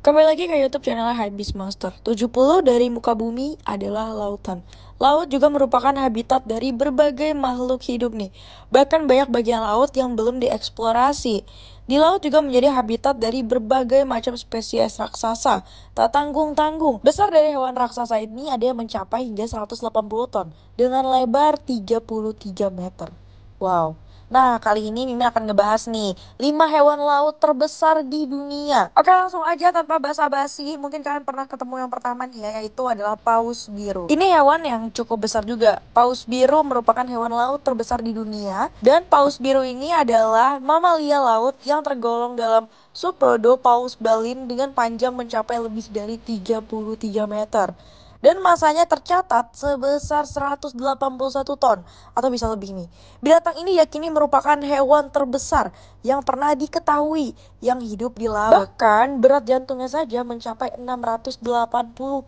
Kembali lagi ke YouTube channel Hypebeast Monster. 70 dari muka bumi adalah lautan. Laut juga merupakan habitat dari berbagai makhluk hidup nih. Bahkan banyak bagian laut yang belum dieksplorasi. Di laut juga menjadi habitat dari berbagai macam spesies raksasa. Tak tanggung-tanggung. Besar dari hewan raksasa ini ada yang mencapai hingga 180 ton dengan lebar 33 meter. Wow. Nah, kali ini Mimin akan ngebahas nih 5 hewan laut terbesar di dunia. Oke, langsung aja tanpa basa-basi. Mungkin kalian pernah ketemu yang pertama nih ya, yaitu adalah paus biru. Ini hewan yang cukup besar juga. Paus biru merupakan hewan laut terbesar di dunia. Dan paus biru ini adalah mamalia laut yang tergolong dalam subrodo paus balin dengan panjang mencapai lebih dari 33 meter. Dan masanya tercatat sebesar 181 ton atau bisa lebih nih. Binatang ini yakini merupakan hewan terbesar yang pernah diketahui yang hidup di laut. Bahkan berat jantungnya saja mencapai 680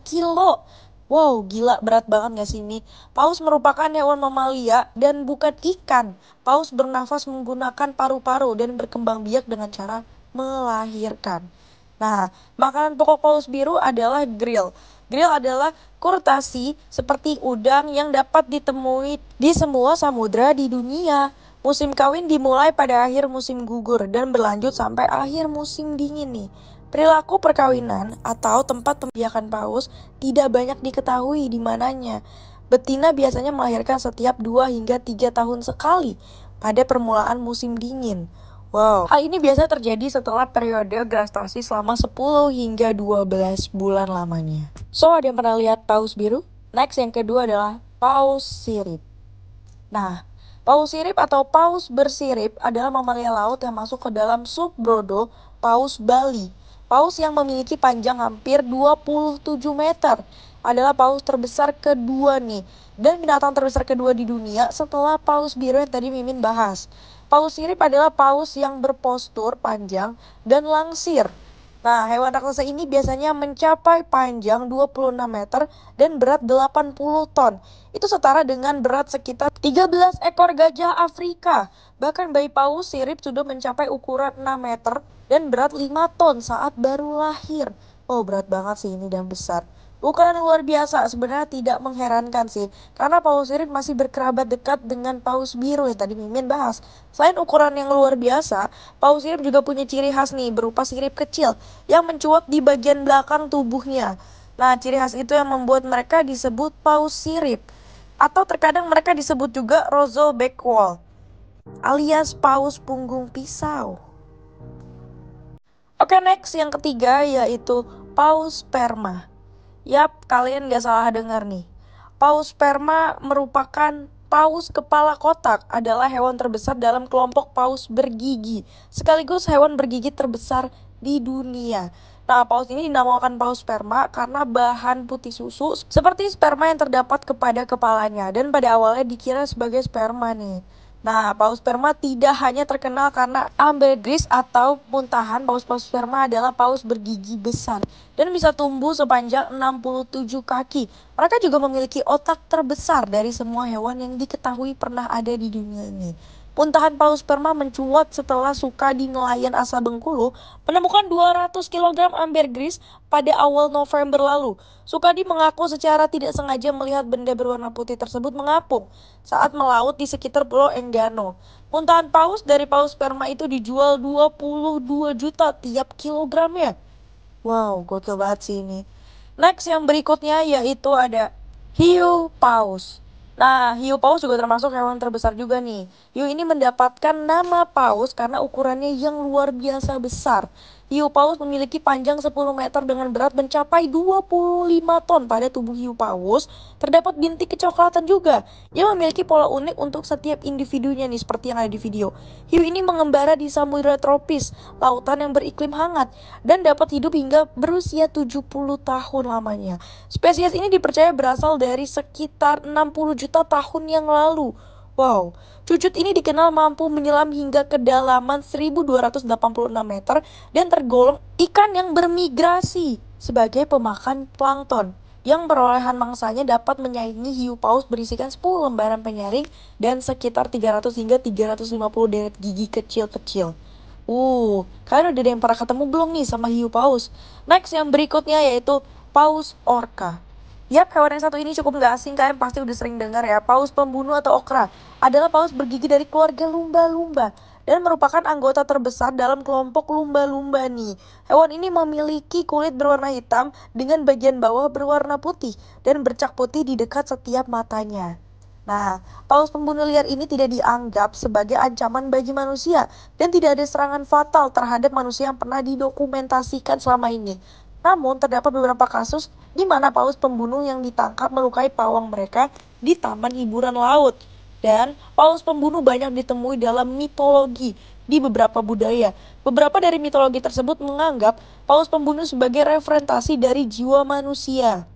kilo. Wow, gila berat banget gak sih ini? Paus merupakan hewan mamalia dan bukan ikan. Paus bernafas menggunakan paru-paru dan berkembang biak dengan cara melahirkan. Nah, makanan pokok paus biru adalah grill. Grill adalah kurtasi seperti udang yang dapat ditemui di semua samudra di dunia. Musim kawin dimulai pada akhir musim gugur dan berlanjut sampai akhir musim dingin nih. Perilaku perkawinan atau tempat pembiakan paus tidak banyak diketahui di mananya. Betina biasanya melahirkan setiap 2 hingga 3 tahun sekali pada permulaan musim dingin. Wow, hal ini biasa terjadi setelah periode gestasi selama 10 hingga 12 bulan lamanya. So, ada yang pernah lihat paus biru? Next, yang kedua adalah paus sirip. Nah, paus sirip atau paus bersirip adalah mamalia laut yang masuk ke dalam subrodo paus Bali. Paus yang memiliki panjang hampir 27 meter adalah paus terbesar kedua nih. Dan binatang terbesar kedua di dunia setelah paus biru yang tadi Mimin bahas. Paus sirip adalah paus yang berpostur panjang dan langsir. Nah, hewan raksasa ini biasanya mencapai panjang 26 meter dan berat 80 ton. Itu setara dengan berat sekitar 13 ekor gajah Afrika. Bahkan bayi paus sirip sudah mencapai ukuran 6 meter dan berat 5 ton saat baru lahir. Oh, berat banget sih ini dan besar. Ukuran luar biasa, sebenarnya tidak mengherankan sih. Karena paus sirip masih berkerabat dekat dengan paus biru yang tadi Mimin bahas. Selain ukuran yang luar biasa, paus sirip juga punya ciri khas nih berupa sirip kecil yang mencuat di bagian belakang tubuhnya. Nah, ciri khas itu yang membuat mereka disebut paus sirip. Atau terkadang mereka disebut juga Razorback Whale alias paus punggung pisau. Oke, next yang ketiga yaitu paus sperma. Yap, kalian gak salah dengar nih. Paus sperma merupakan paus kepala kotak adalah hewan terbesar dalam kelompok paus bergigi, sekaligus hewan bergigi terbesar di dunia. Nah, paus ini dinamakan paus sperma karena bahan putih susu seperti sperma yang terdapat kepada kepalanya dan pada awalnya dikira sebagai sperma nih. Nah, paus sperma tidak hanya terkenal karena ambergris atau muntahan, paus-paus sperma adalah paus bergigi besar dan bisa tumbuh sepanjang 67 kaki. Mereka juga memiliki otak terbesar dari semua hewan yang diketahui pernah ada di dunia ini. Muntahan paus sperma mencuat setelah Sukadi nelayan asal Bengkulu menemukan 200 kg ambergris pada awal November lalu. Sukadi mengaku secara tidak sengaja melihat benda berwarna putih tersebut mengapung saat melaut di sekitar Pulau Enggano. Muntahan paus dari paus sperma itu dijual 22 juta tiap kilogramnya. Wow, gokil banget sih ini. Next yang berikutnya yaitu ada hiu paus. Nah, hiu paus juga termasuk hewan terbesar juga nih. Hiu ini mendapatkan nama paus karena ukurannya yang luar biasa besar. Hiu paus memiliki panjang 10 meter dengan berat mencapai 25 ton. Pada tubuh hiu paus terdapat bintik kecoklatan juga yang memiliki pola unik untuk setiap individunya nih seperti yang ada di video. Hiu ini mengembara di samudera tropis, lautan yang beriklim hangat dan dapat hidup hingga berusia 70 tahun lamanya. Spesies ini dipercaya berasal dari sekitar 60 juta tahun yang lalu. Wow, cucut ini dikenal mampu menyelam hingga kedalaman 1286 meter dan tergolong ikan yang bermigrasi sebagai pemakan plankton yang perolehan mangsanya dapat menyaingi hiu paus berisikan 10 lembaran penyaring dan sekitar 300 hingga 350 deret gigi kecil-kecil. Kalian udah ada yang pernah ketemu belum nih sama hiu paus? Next yang berikutnya yaitu paus orca. Yap, hewan yang satu ini cukup nggak asing, kalian pasti udah sering dengar ya. Paus pembunuh atau okra adalah paus bergigi dari keluarga lumba-lumba dan merupakan anggota terbesar dalam kelompok lumba-lumba nih. Hewan ini memiliki kulit berwarna hitam dengan bagian bawah berwarna putih dan bercak putih di dekat setiap matanya. Nah, paus pembunuh liar ini tidak dianggap sebagai ancaman bagi manusia dan tidak ada serangan fatal terhadap manusia yang pernah didokumentasikan selama ini. Namun, terdapat beberapa kasus di mana paus pembunuh yang ditangkap melukai pawang mereka di taman hiburan laut. Dan paus pembunuh banyak ditemui dalam mitologi di beberapa budaya. Beberapa dari mitologi tersebut menganggap paus pembunuh sebagai representasi dari jiwa manusia.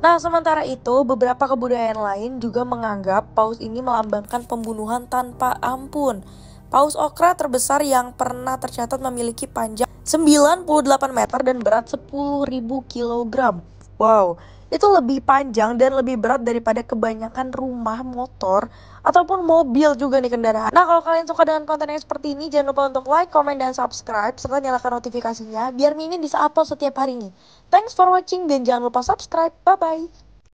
Nah, sementara itu, beberapa kebudayaan lain juga menganggap paus ini melambangkan pembunuhan tanpa ampun. Paus okra terbesar yang pernah tercatat memiliki panjang 98 meter dan berat 10.000 kilogram. Wow, itu lebih panjang dan lebih berat daripada kebanyakan rumah, motor, ataupun mobil juga nih kendaraan. Nah, kalau kalian suka dengan konten yang seperti ini, jangan lupa untuk like, comment, dan subscribe, serta nyalakan notifikasinya biar Mimin bisa upload setiap harinya. Thanks for watching dan jangan lupa subscribe. Bye-bye.